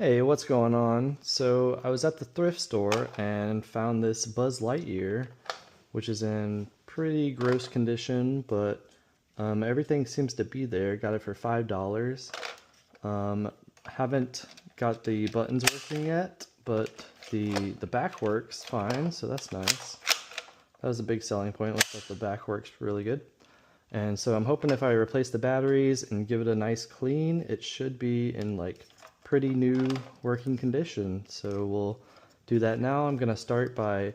Hey, what's going on? So I was at the thrift store and found this Buzz Lightyear, which is in pretty gross condition, but everything seems to be there. Got it for $5. Haven't got the buttons working yet, but the back works fine, so that's nice. That was a big selling point. Looks like the back works really good. And so I'm hoping if I replace the batteries and give it a nice clean, it should be in like pretty new working condition. So we'll do that now. I'm gonna start by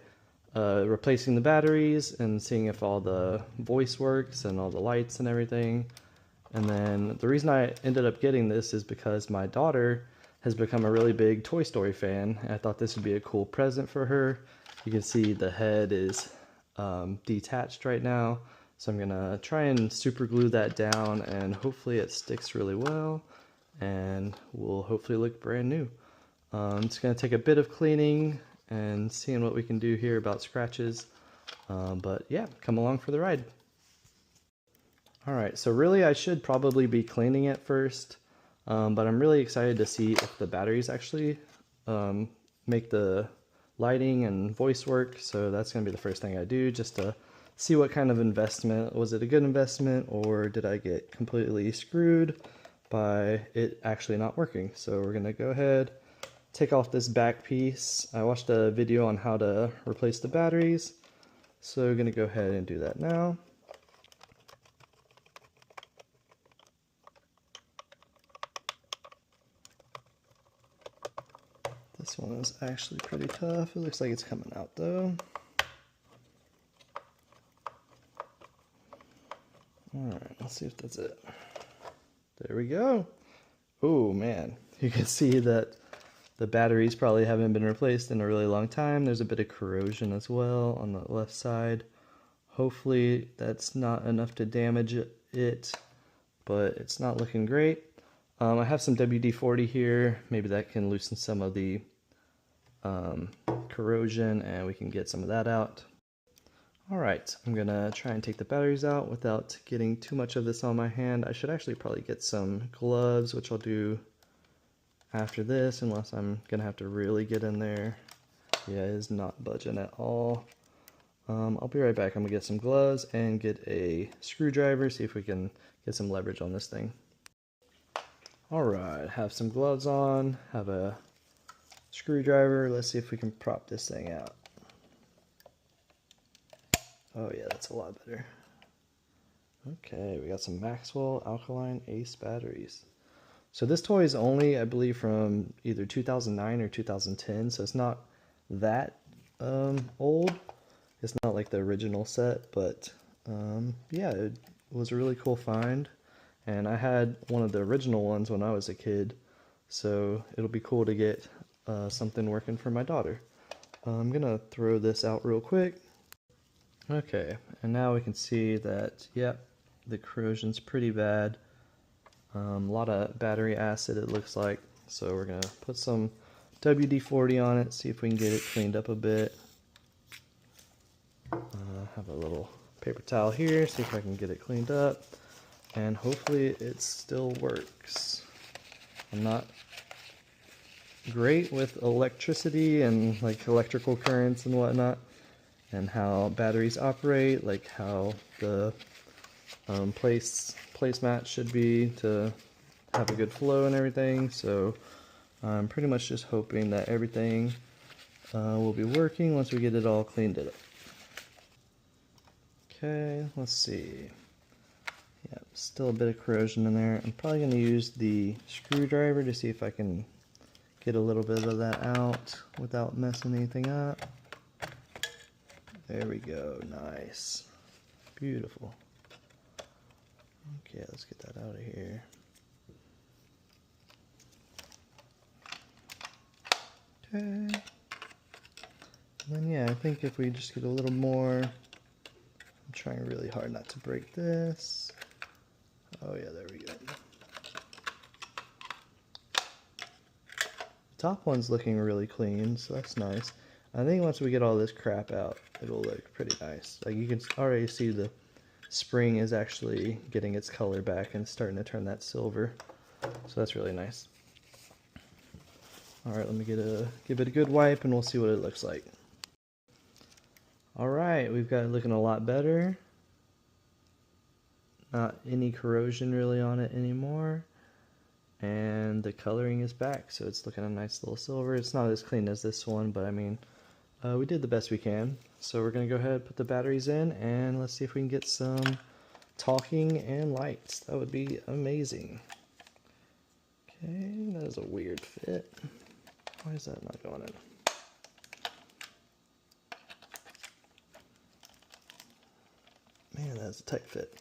replacing the batteries and seeing if all the voice works and all the lights and everything. And then the reason I ended up getting this is because my daughter has become a really big Toy Story fan. And I thought this would be a cool present for her. You can see the head is detached right now. So I'm gonna try and super glue that down and hopefully it sticks really well and will hopefully look brand new. It's gonna take a bit of cleaning and seeing what we can do here about scratches. But yeah, come along for the ride. Alright, so really I should probably be cleaning it first, but I'm really excited to see if the batteries actually make the lighting and voice work. So that's gonna be the first thing I do, just to see what kind of investment. Was it a good investment, or did I get completely screwed by it actually not working? So we're gonna go ahead, take off this back piece. I watched a video on how to replace the batteries, so we're gonna go ahead and do that now. This one is actually pretty tough. It looks like it's coming out though. Alright, let's see if that's it. There we go. Oh man, you can see that the batteries probably haven't been replaced in a really long time. There's a bit of corrosion as well on the left side. Hopefully that's not enough to damage it, but it's not looking great. I have some WD-40 here. Maybe that can loosen some of the corrosion and we can get some of that out. Alright, I'm gonna try and take the batteries out without getting too much of this on my hand. I should actually probably get some gloves, which I'll do after this, unless I'm gonna have to really get in there. Yeah, it is not budging at all. I'll be right back. I'm gonna get some gloves and get a screwdriver, see if we can get some leverage on this thing. Alright, have some gloves on, have a screwdriver. Let's see if we can prop this thing out. Oh yeah, that's a lot better. Okay, we got some Maxwell Alkaline Ace batteries. So this toy is only, I believe, from either 2009 or 2010, so it's not that old. It's not like the original set, but yeah, it was a really cool find. And I had one of the original ones when I was a kid, so it'll be cool to get something working for my daughter. I'm gonna throw this out real quick. Okay, and now we can see that, yep, the corrosion's pretty bad. A lot of battery acid it looks like, so we're gonna put some WD-40 on it, see if we can get it cleaned up a bit. Have a little paper towel here, see if I can get it cleaned up, and hopefully it still works. I'm not great with electricity and like electrical currents and whatnot, and how batteries operate, like how the placemat should be to have a good flow and everything. So I'm pretty much just hoping that everything will be working once we get it all cleaned up. Okay, let's see. Yeah, still a bit of corrosion in there. I'm probably going to use the screwdriver to see if I can get a little bit of that out without messing anything up. There we go, nice. Beautiful. Okay, let's get that out of here. Okay. And then yeah, I think if we just get a little more, I'm trying really hard not to break this. Oh yeah, there we go. The top one's looking really clean, so that's nice. I think once we get all this crap out, it'll look pretty nice. Like you can already see the spring is actually getting its color back and starting to turn that silver. So that's really nice. Alright, let me give it a good wipe and we'll see what it looks like. Alright, we've got it looking a lot better. Not any corrosion really on it anymore. And the coloring is back, so it's looking a nice little silver. It's not as clean as this one, but I mean, we did the best we can. So we're going to go ahead and put the batteries in and let's see if we can get some talking and lights. That would be amazing. Okay, that is a weird fit. Why is that not going in? Man, that's a tight fit.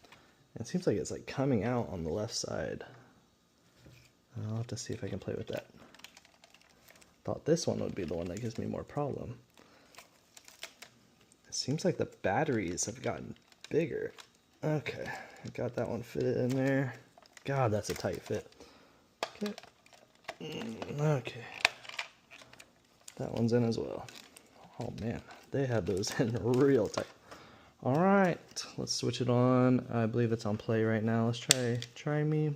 It seems like it's like coming out on the left side. I'll have to see if I can play with that. Thought this one would be the one that gives me more problem. It seems like the batteries have gotten bigger. Okay, I got that one fitted in there. God, that's a tight fit. Okay. Okay. That one's in as well. Oh man, they have those in real tight. Alright, let's switch it on. I believe it's on play right now. Let's try me.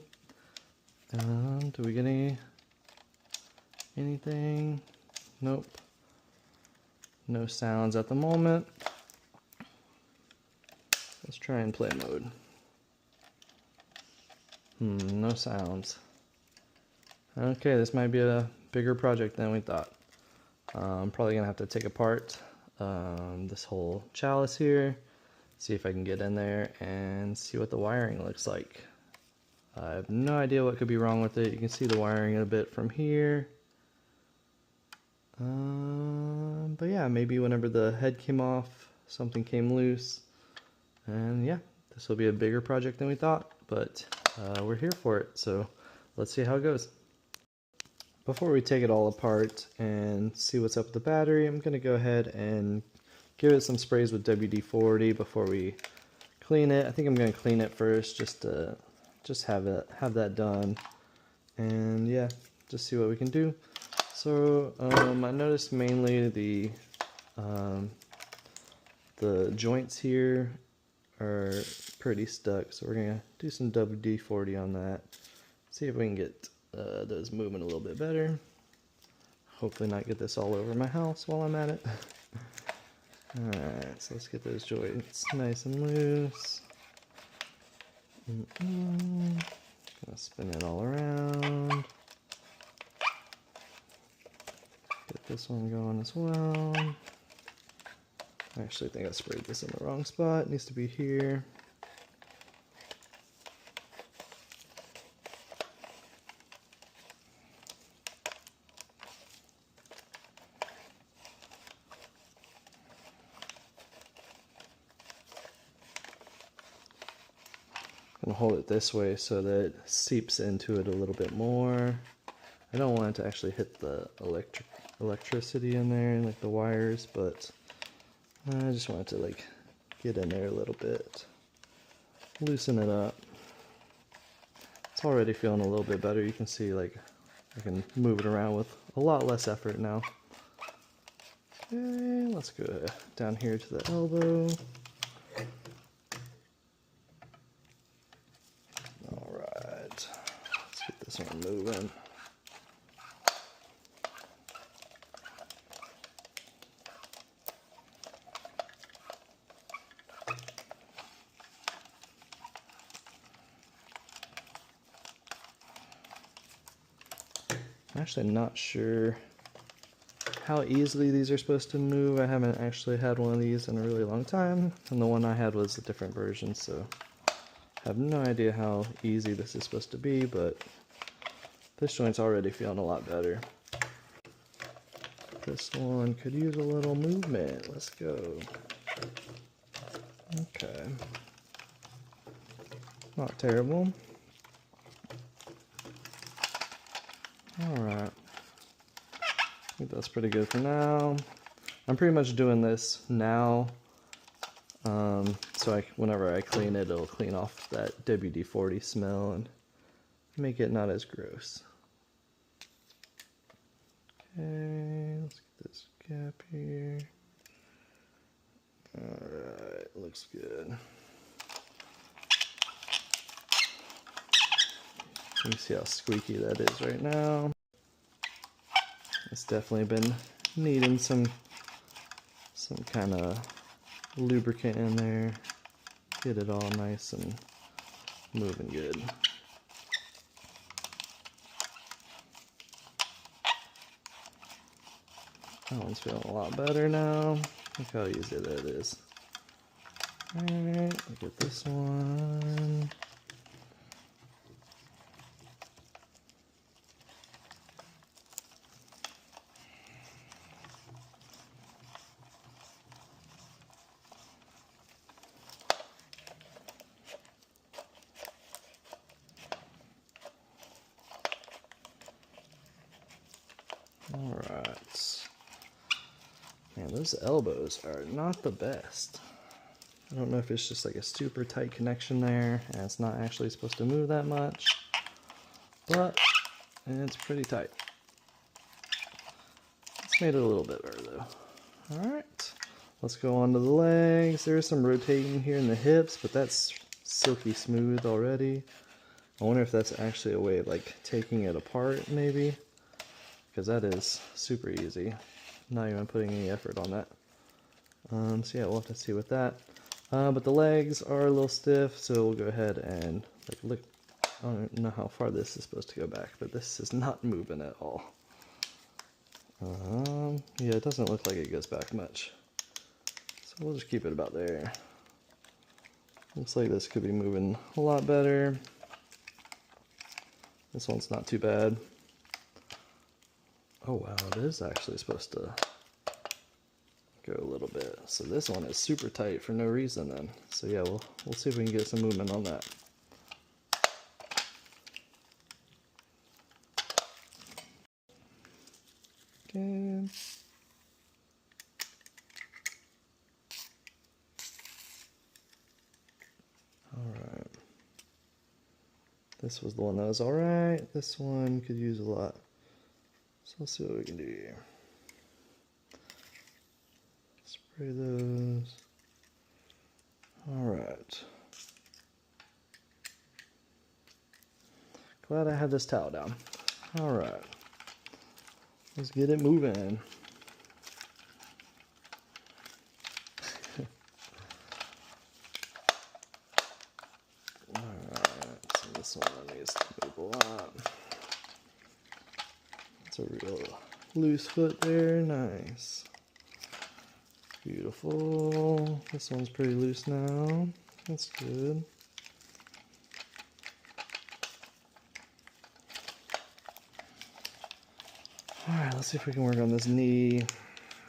Do we get anything? Nope. No sounds at the moment. Let's try and play mode. No sounds. Okay, this might be a bigger project than we thought. I'm probably gonna have to take apart this whole chalice here, see if I can get in there and see what the wiring looks like. I have no idea what could be wrong with it. You can see the wiring a bit from here. But yeah, maybe whenever the head came off, something came loose. And yeah, this will be a bigger project than we thought, but we're here for it. So let's see how it goes. Before we take it all apart and see what's up with the battery, I'm going to go ahead and give it some sprays with WD-40 before we clean it. I think I'm going to clean it first just to have that done, and yeah, just see what we can do. So I noticed mainly the joints here are pretty stuck, so we're gonna do some WD-40 on that, see if we can get those moving a little bit better. Hopefully not get this all over my house while I'm at it. Alright, so let's get those joints nice and loose. Gonna spin it all around. Get this one going as well. I actually think I sprayed this in the wrong spot. It needs to be here. I'm gonna hold it this way so that it seeps into it a little bit more. I don't want it to actually hit the electricity in there and like the wires, but I just want it to like get in there a little bit, loosen it up. It's already feeling a little bit better. You can see like I can move it around with a lot less effort now. Okay, let's go down here to the elbow. Alright, let's get this one moving. I'm actually not sure how easily these are supposed to move. I haven't actually had one of these in a really long time, and the one I had was a different version, so I have no idea how easy this is supposed to be, but this joint's already feeling a lot better. This one could use a little movement. Let's go. Okay. Not terrible. Alright. I think that's pretty good for now. I'm pretty much doing this now. So whenever I clean it, it'll clean off that WD-40 smell and make it not as gross. Okay, let's get this gap here. Alright, looks good. You can see how squeaky that is right now. It's definitely been needing some kind of lubricant in there. Get it all nice and moving good. That one's feeling a lot better now. Look how easy that is. Alright, look at this one. Alright. Man, those elbows are not the best. I don't know if it's just like a super tight connection there and it's not actually supposed to move that much, but it's pretty tight. It's made it a little bit better though. Alright, let's go on to the legs. There's some rotating here in the hips, but that's silky smooth already. I wonder if that's actually a way of like taking it apart maybe, because that is super easy. Not even putting any effort on that. So yeah, we'll have to see with that. But the legs are a little stiff, so we'll go ahead and like look. I don't know how far this is supposed to go back, but this is not moving at all. Yeah, it doesn't look like it goes back much. So we'll just keep it about there. Looks like this could be moving a lot better. This one's not too bad. Oh wow, it is actually supposed to go a little bit. So this one is super tight for no reason then. So yeah, we'll see if we can get some movement on that. Okay. Alright. This was the one that was alright. This one could use a lot. So let's see what we can do here. Spray those. Alright. Glad I had this towel down. Alright. Let's get it moving. Alright, so this one needs to move a lot. It's a real loose foot there, nice. Beautiful. This one's pretty loose now. That's good. Alright, let's see if we can work on this knee.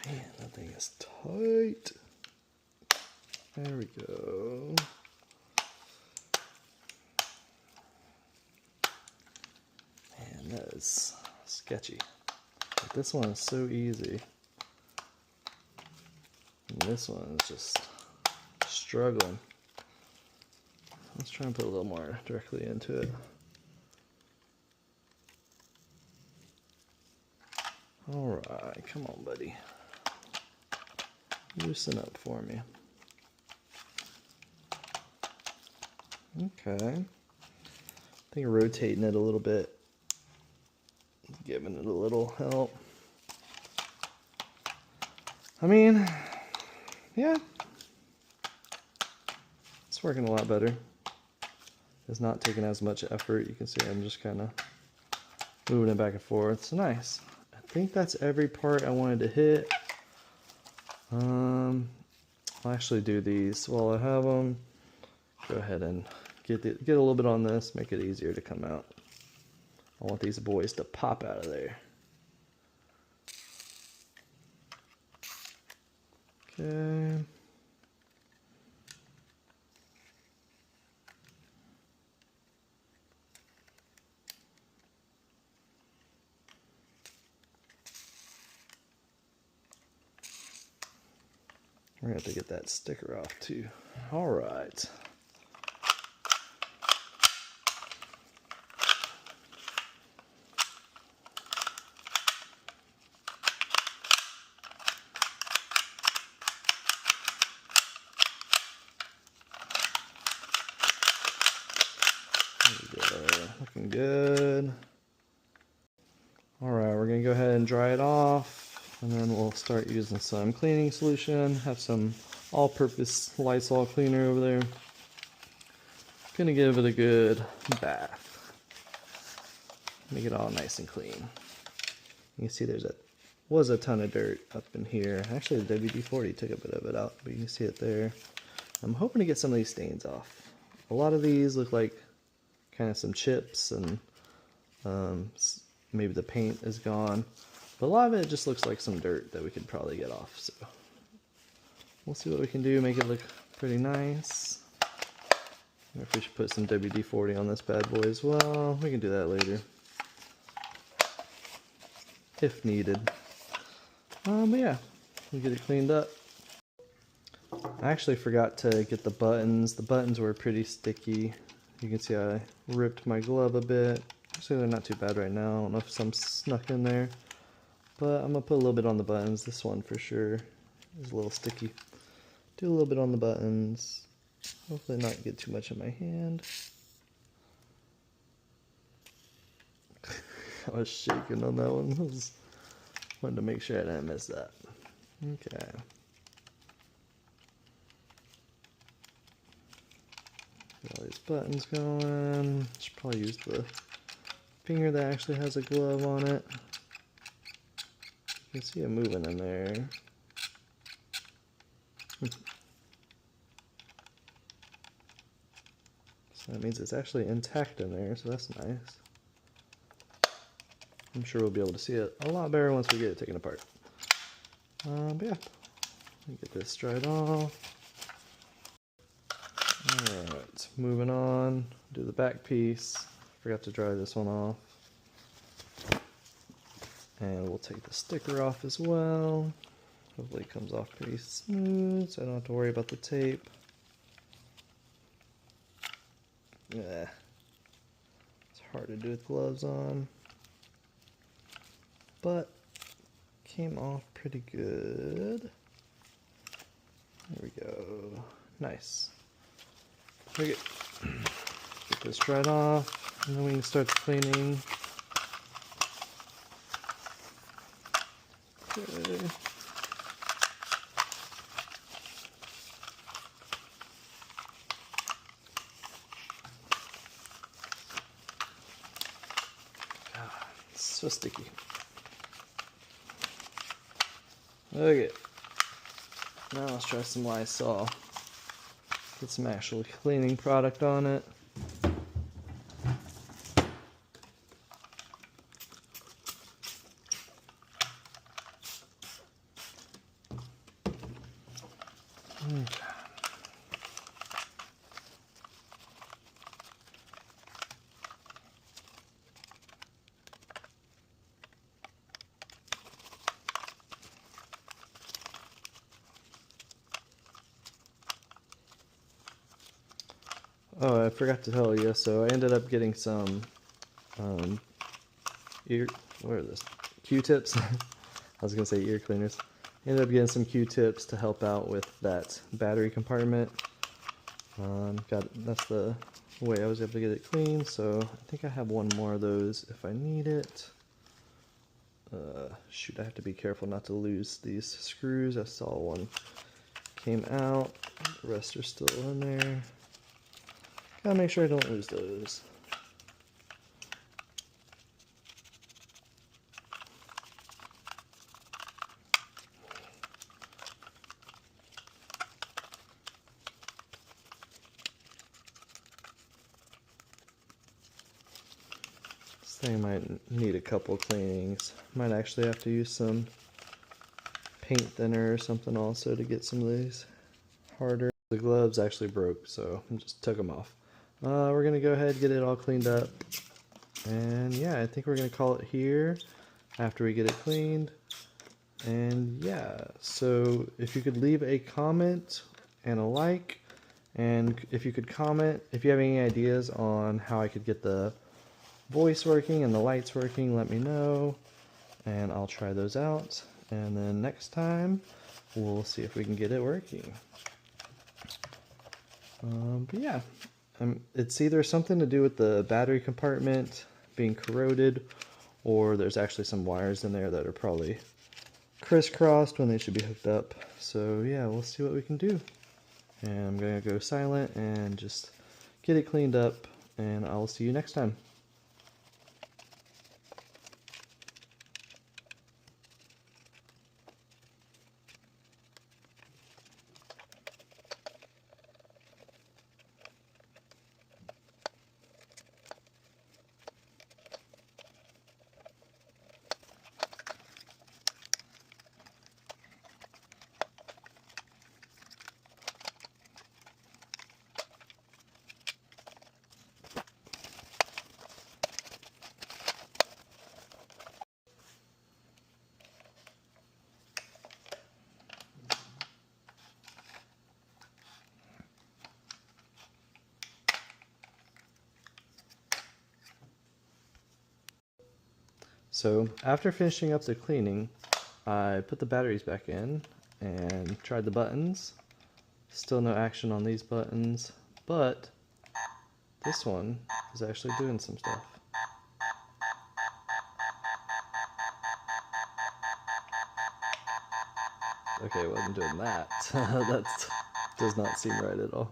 Man, that thing is tight. There we go. Man, that is sketchy. But this one is so easy. And this one is just struggling. Let's try and put a little more directly into it. Alright, come on, buddy. Loosen up for me. Okay. I think rotating it a little bit, giving it a little help. I mean, yeah, it's working a lot better. It's not taking as much effort. You can see I'm just kind of moving it back and forth. It's nice. I think that's every part I wanted to hit. I'll actually do these while I have them. Go ahead and get a little bit on this, make it easier to come out. I want these boys to pop out of there. Okay. We're gonna have to get that sticker off too. All right. There we go. Looking good. All right, we're gonna go ahead and dry it off, and then we'll start using some cleaning solution. Have some all-purpose Lysol cleaner over there. Gonna give it a good bath. Make it all nice and clean. You can see was a ton of dirt up in here. Actually, the WD-40 took a bit of it out, but you can see it there. I'm hoping to get some of these stains off. A lot of these look like kind of some chips, and maybe the paint is gone. But a lot of it just looks like some dirt that we could probably get off. So we'll see what we can do, make it look pretty nice. I wonder if we should put some WD-40 on this bad boy as well. We can do that later, if needed. But yeah, we'll get it cleaned up. I actually forgot to get the buttons. The buttons were pretty sticky. You can see I ripped my glove a bit. Actually, they're not too bad right now. I don't know if some snuck in there, but I'm gonna put a little bit on the buttons. This one for sure is a little sticky. Do a little bit on the buttons. Hopefully not get too much in my hand. I was shaking on that one. Wanted to make sure I didn't miss that. Okay. Get all these buttons going. Should probably use the finger that actually has a glove on it. You can see it moving in there. So that means it's actually intact in there, so that's nice. I'm sure we'll be able to see it a lot better once we get it taken apart. But yeah, let me get this dried off. Alright, moving on, do the back piece. Forgot to dry this one off. And we'll take the sticker off as well. Hopefully it comes off pretty smooth, so I don't have to worry about the tape. Yeah, it's hard to do with gloves on, but came off pretty good. There we go. Nice. Okay. Get this dried off, and then we can start the cleaning. Okay. So sticky. Okay. Now let's try some Lysol. Get some actual cleaning product on it. Okay. Oh, I forgot to tell you, so I ended up getting some Q-tips. I was gonna say ear cleaners. Ended up getting some Q-tips to help out with that battery compartment. That's the way I was able to get it clean, so I think I have one more of those if I need it. Shoot, I have to be careful not to lose these screws. I saw one came out, the rest are still in there. Gotta make sure I don't lose those. This thing might need a couple cleanings. Might actually have to use some paint thinner or something also to get some of these harder. The gloves actually broke, so I just took them off. We're gonna go ahead and get it all cleaned up, and yeah, I think we're gonna call it here after we get it cleaned. And yeah, so if you could leave a comment and a like, and if you could comment if you have any ideas on how I could get the voice working and the lights working, let me know and I'll try those out, and then next time we'll see if we can get it working. But yeah, it's either something to do with the battery compartment being corroded, or there's actually some wires in there that are probably crisscrossed when they should be hooked up. So yeah, we'll see what we can do. And I'm gonna go silent and just get it cleaned up, and I'll see you next time. So after finishing up the cleaning, I put the batteries back in and tried the buttons. Still no action on these buttons, but this one is actually doing some stuff. Okay, it wasn't doing that. That does not seem right at all.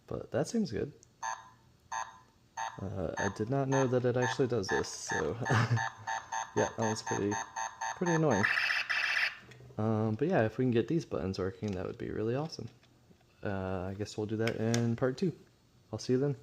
But that seems good. I did not know that it actually does this, so yeah, that one's pretty annoying. But yeah, if we can get these buttons working, that would be really awesome. I guess we'll do that in part 2. I'll see you then.